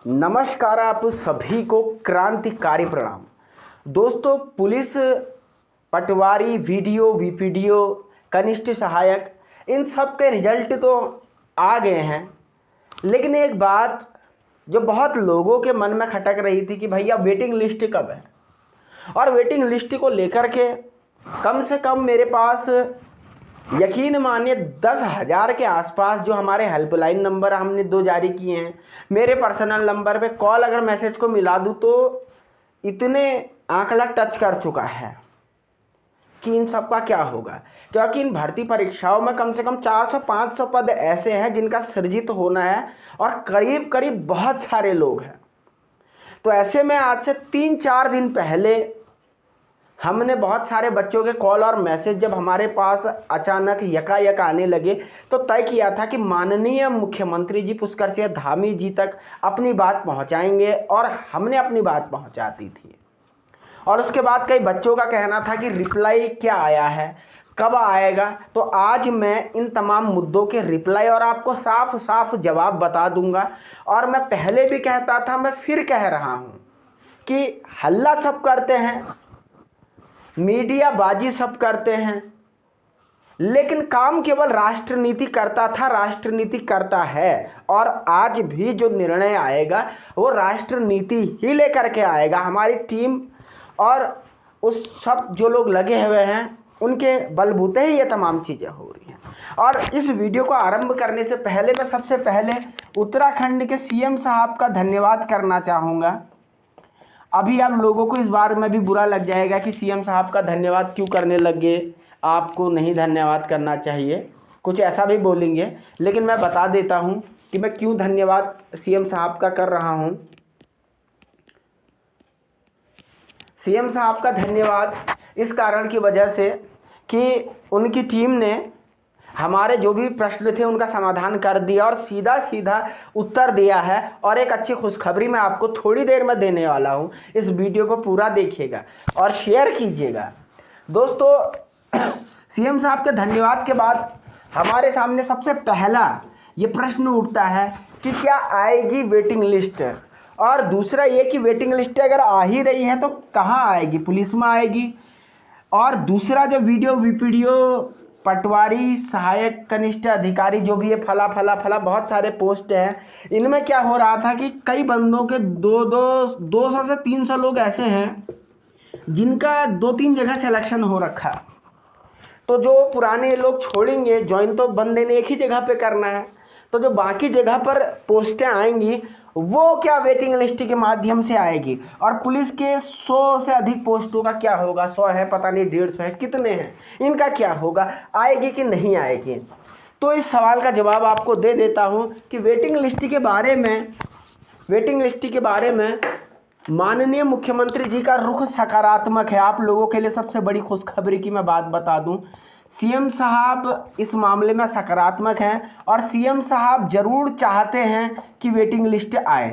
नमस्कार, आप सभी को क्रांतिकारी प्रणाम। दोस्तों, पुलिस पटवारी, वीडियो, वीपीडीओ, कनिष्ठ सहायक, इन सब के रिजल्ट तो आ गए हैं। लेकिन एक बात जो बहुत लोगों के मन में खटक रही थी कि भैया वेटिंग लिस्ट कब है। और वेटिंग लिस्ट को लेकर के कम से कम मेरे पास यकीन मानिए 10,000 के आसपास जो हमारे हेल्पलाइन नंबर हमने 2 जारी किए हैं, मेरे पर्सनल नंबर पे कॉल अगर मैसेज को मिला दूं तो इतने आंकड़ा टच कर चुका है कि इन सब का क्या होगा। क्योंकि इन भर्ती परीक्षाओं में कम से कम 400-500 पद ऐसे हैं जिनका सृजित होना है और करीब करीब बहुत सारे लोग हैं। तो ऐसे में आज से 3-4 दिन पहले हमने बहुत सारे बच्चों के कॉल और मैसेज जब हमारे पास अचानक यकायक आने लगे तो तय किया था कि माननीय मुख्यमंत्री जी पुष्कर सिंह धामी जी तक अपनी बात पहुंचाएंगे, और हमने अपनी बात पहुंचा दी थी। और उसके बाद कई बच्चों का कहना था कि रिप्लाई क्या आया है, कब आएगा। तो आज मैं इन तमाम मुद्दों के रिप्लाई और आपको साफ साफ जवाब बता दूंगा। और मैं पहले भी कहता था, मैं फिर कह रहा हूँ कि हल्ला सब करते हैं, मीडिया बाजी सब करते हैं, लेकिन काम केवल राष्ट्रनीति करता था, राष्ट्रनीति करता है। और आज भी जो निर्णय आएगा वो राष्ट्रनीति ही लेकर के आएगा। हमारी टीम और उस सब जो लोग लगे हुए हैं उनके बलबूते ही ये तमाम चीज़ें हो रही हैं। और इस वीडियो को आरंभ करने से पहले मैं सबसे पहले उत्तराखंड के सीएम साहब का धन्यवाद करना चाहूँगा। अभी आप लोगों को इस बारे में भी बुरा लग जाएगा कि सीएम साहब का धन्यवाद क्यों करने लगे, आपको नहीं धन्यवाद करना चाहिए, कुछ ऐसा भी बोलेंगे। लेकिन मैं बता देता हूं कि मैं क्यों धन्यवाद सीएम साहब का कर रहा हूं। सीएम साहब का धन्यवाद इस कारण की वजह से कि उनकी टीम ने हमारे जो भी प्रश्न थे उनका समाधान कर दिया और सीधा सीधा उत्तर दिया है। और एक अच्छी खुशखबरी मैं आपको थोड़ी देर में देने वाला हूं। इस वीडियो को पूरा देखिएगा और शेयर कीजिएगा। दोस्तों, सीएम साहब के धन्यवाद के बाद हमारे सामने सबसे पहला ये प्रश्न उठता है कि क्या आएगी वेटिंग लिस्ट, और दूसरा ये कि वेटिंग लिस्ट अगर आ ही रही है तो कहाँ आएगी, पुलिस में आएगी। और दूसरा जो वीडियो, वीपीडीओ, पटवारी, सहायक, कनिष्ठ अधिकारी, जो भी ये फला फला फला बहुत सारे पोस्ट हैं, इनमें क्या हो रहा था कि कई बंदों के 200 से 300 लोग ऐसे हैं जिनका 2-3 जगह सिलेक्शन हो रखा। तो जो पुराने लोग छोड़ेंगे, ज्वाइन तो बंदे ने एक ही जगह पे करना है, तो जो बाकी जगह पर पोस्टें आएंगी वो क्या वेटिंग लिस्ट के माध्यम से आएगी। और पुलिस के 100 से अधिक पोस्टों का क्या होगा, 100 है, पता नहीं 150 है, कितने हैं, इनका क्या होगा, आएगी कि नहीं आएगी। तो इस सवाल का जवाब आपको दे देता हूं कि वेटिंग लिस्ट के बारे में माननीय मुख्यमंत्री जी का रुख सकारात्मक है। आप लोगों के लिए सबसे बड़ी खुशखबरी की मैं बात बता दूं, सीएम साहब इस मामले में सकारात्मक हैं और सीएम साहब जरूर चाहते हैं कि वेटिंग लिस्ट आए।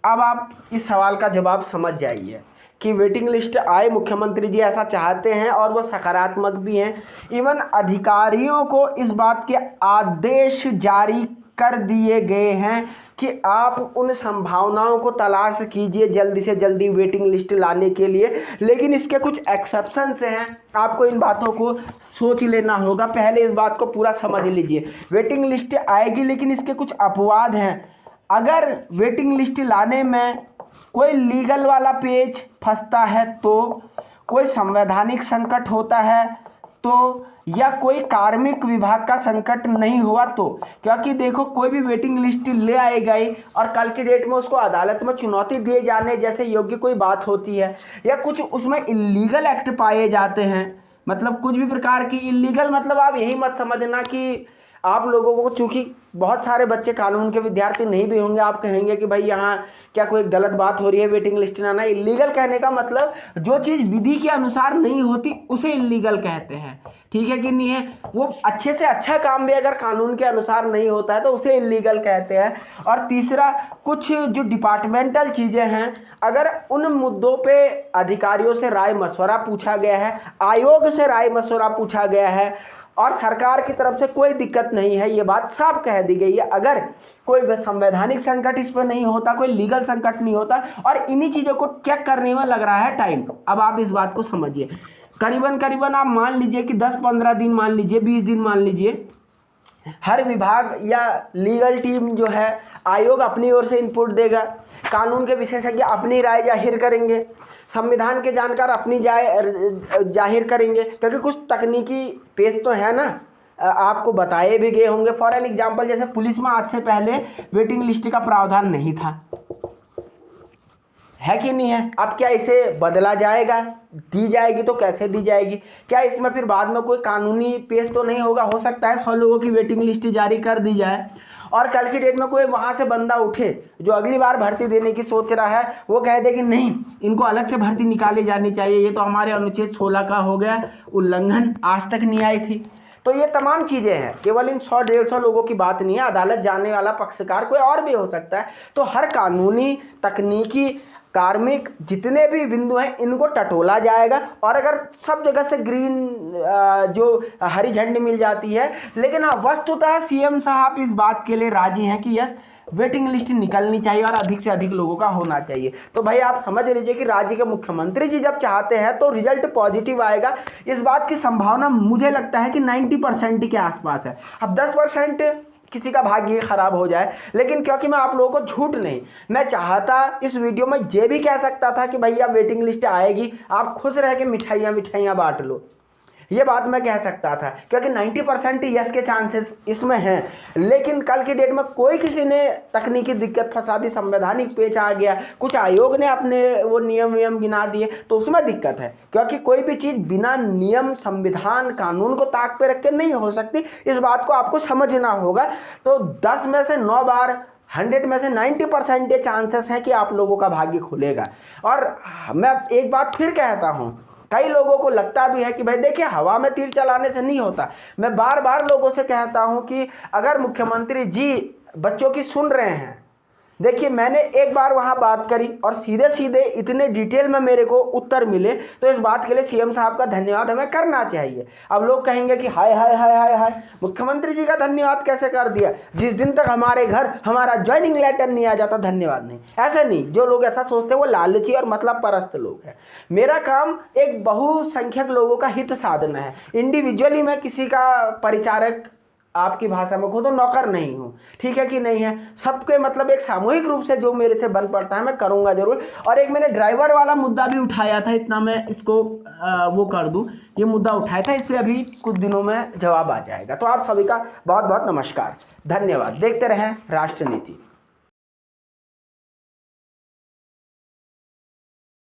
अब आप इस सवाल का जवाब समझ जाइए कि वेटिंग लिस्ट आए, मुख्यमंत्री जी ऐसा चाहते हैं और वो सकारात्मक भी हैं। इवन अधिकारियों को इस बात के आदेश जारी कर दिए गए हैं कि आप उन संभावनाओं को तलाश कीजिए जल्दी से जल्दी वेटिंग लिस्ट लाने के लिए। लेकिन इसके कुछ एक्सेप्शंस हैं, आपको इन बातों को सोच लेना होगा। पहले इस बात को पूरा समझ लीजिए, वेटिंग लिस्ट आएगी लेकिन इसके कुछ अपवाद हैं। अगर वेटिंग लिस्ट लाने में कोई लीगल वाला पेज फंसता है, तो कोई संवैधानिक संकट होता है तो, या कोई कार्मिक विभाग का संकट नहीं हुआ तो। क्योंकि देखो, कोई भी वेटिंग लिस्ट ले आई गई और कल की डेट में उसको अदालत में चुनौती दिए जाने जैसे योग्य कोई बात होती है, या कुछ उसमें इलीगल एक्ट पाए जाते हैं, मतलब कुछ भी प्रकार की इलीगल, मतलब आप यही मत समझना कि आप लोगों को, चूंकि बहुत सारे बच्चे कानून के विद्यार्थी नहीं भी होंगे, आप कहेंगे कि भाई यहाँ क्या कोई गलत बात हो रही है, वेटिंग लिस्ट ना। इलीगल कहने का मतलब जो चीज़ विधि के अनुसार नहीं होती उसे इलीगल कहते हैं, ठीक है कि नहीं है। वो अच्छे से अच्छा काम भी अगर कानून के अनुसार नहीं होता है तो उसे इलीगल कहते हैं। और तीसरा, कुछ जो डिपार्टमेंटल चीज़ें हैं, अगर उन मुद्दों पे अधिकारियों से राय मशवरा पूछा गया है, आयोग से राय मशवरा पूछा गया है, और सरकार की तरफ से कोई दिक्कत नहीं है, ये बात साफ कह दी गई है। अगर कोई संवैधानिक संकट इस पर नहीं होता, कोई लीगल संकट नहीं होता, और इन्हीं चीज़ों को चेक करने में लग रहा है टाइम। अब आप इस बात को समझिए, करीबन आप मान लीजिए कि 10-15 दिन मान लीजिए, 20 दिन मान लीजिए, हर विभाग या लीगल टीम जो है, आयोग अपनी ओर से इनपुट देगा, कानून के विशेषज्ञ अपनी राय जाहिर करेंगे, संविधान के जानकार अपनी जाहिर करेंगे, क्योंकि कुछ तकनीकी पेज तो है ना, आपको बताए भी गए होंगे। फॉर एन एग्जाम्पल, जैसे पुलिस में आज से पहले वेटिंग लिस्ट का प्रावधान नहीं था, है कि नहीं है? अब क्या इसे बदला जाएगा? दी जाएगी तो कैसे दी जाएगी? क्या इसमें फिर बाद में कोई कानूनी पेश तो नहीं होगा? हो सकता है 100 लोगों की वेटिंग लिस्ट जारी कर दी जाए और कल की डेट में कोई वहां से बंदा उठे जो अगली बार भर्ती देने की सोच रहा है, वो कह दे कि नहीं, इनको अलग से भर्ती निकाली जानी चाहिए, ये तो हमारे अनुच्छेद 16 का हो गया उल्लंघन, आज तक नहीं आई थी। तो ये तमाम चीज़ें हैं, केवल इन 100-150 लोगों की बात नहीं है, अदालत जाने वाला पक्षकार कोई और भी हो सकता है। तो हर कानूनी, तकनीकी, कार्मिक जितने भी बिंदु हैं, इनको टटोला जाएगा, और अगर सब जगह से ग्रीन जो हरी झंडी मिल जाती है, लेकिन हाँ, वस्तुतः सीएम साहब इस बात के लिए राजी हैं कि यस, वेटिंग लिस्ट निकलनी चाहिए और अधिक से अधिक लोगों का होना चाहिए। तो भाई आप समझ लीजिए कि राज्य के मुख्यमंत्री जी जब चाहते हैं तो रिजल्ट पॉजिटिव आएगा। इस बात की संभावना मुझे लगता है कि 90% के आसपास है। अब 10% किसी का भाग्य खराब हो जाए, लेकिन क्योंकि मैं आप लोगों को झूठ नहीं, मैं चाहता इस वीडियो में ये भी कह सकता था कि भैया वेटिंग लिस्ट आएगी, आप खुश रह के मिठाइयाँ बांट लो, ये बात मैं कह सकता था, क्योंकि 90% यस के चांसेस इसमें हैं। लेकिन कल की डेट में कोई किसी ने तकनीकी दिक्कत फंसा दी, संवैधानिक पेच आ गया, कुछ आयोग ने अपने वो नियम गिना दिए, तो उसमें दिक्कत है, क्योंकि कोई भी चीज़ बिना नियम, संविधान, कानून को ताक पे रख के नहीं हो सकती। इस बात को आपको समझना होगा। तो 10 में से 9 बार, 100 में से 90% ये चांसेस हैं कि आप लोगों का भाग्य खुलेगा। और मैं एक बात फिर कहता हूँ, कई लोगों को लगता भी है कि भाई देखिए, हवा में तीर चलाने से नहीं होता। मैं बार बार लोगों से कहता हूं कि अगर मुख्यमंत्री जी बच्चों की सुन रहे हैं, देखिए मैंने एक बार वहां बात करी और सीधे सीधे इतने डिटेल में मेरे को उत्तर मिले, तो इस बात के लिए सीएम साहब का धन्यवाद हमें करना चाहिए। अब लोग कहेंगे कि हाय हाय हाय हाय हाय, मुख्यमंत्री जी का धन्यवाद कैसे कर दिया? जिस दिन तक हमारे घर हमारा ज्वाइनिंग लेटर नहीं आ जाता, धन्यवाद नहीं। ऐसे नहीं, जो लोग ऐसा सोचते हैं वो लालची और मतलब परस्त लोग हैं। मेरा काम एक बहुसंख्यक लोगों का हित साधना है। इंडिविजुअली मैं किसी का परिचारक, आपकी भाषा में खुद नौकर नहीं हूँ, ठीक है कि नहीं है? सबके मतलब एक सामूहिक रूप से जो मेरे से बन पड़ता है मैं करूँगा जरूर। और एक मैंने ड्राइवर वाला मुद्दा भी उठाया था, इतना मैं इसको वो कर दूँ, ये मुद्दा उठाया था, इस पर अभी कुछ दिनों में जवाब आ जाएगा। तो आप सभी का बहुत बहुत नमस्कार, धन्यवाद। देखते रहें राष्ट्रनीति।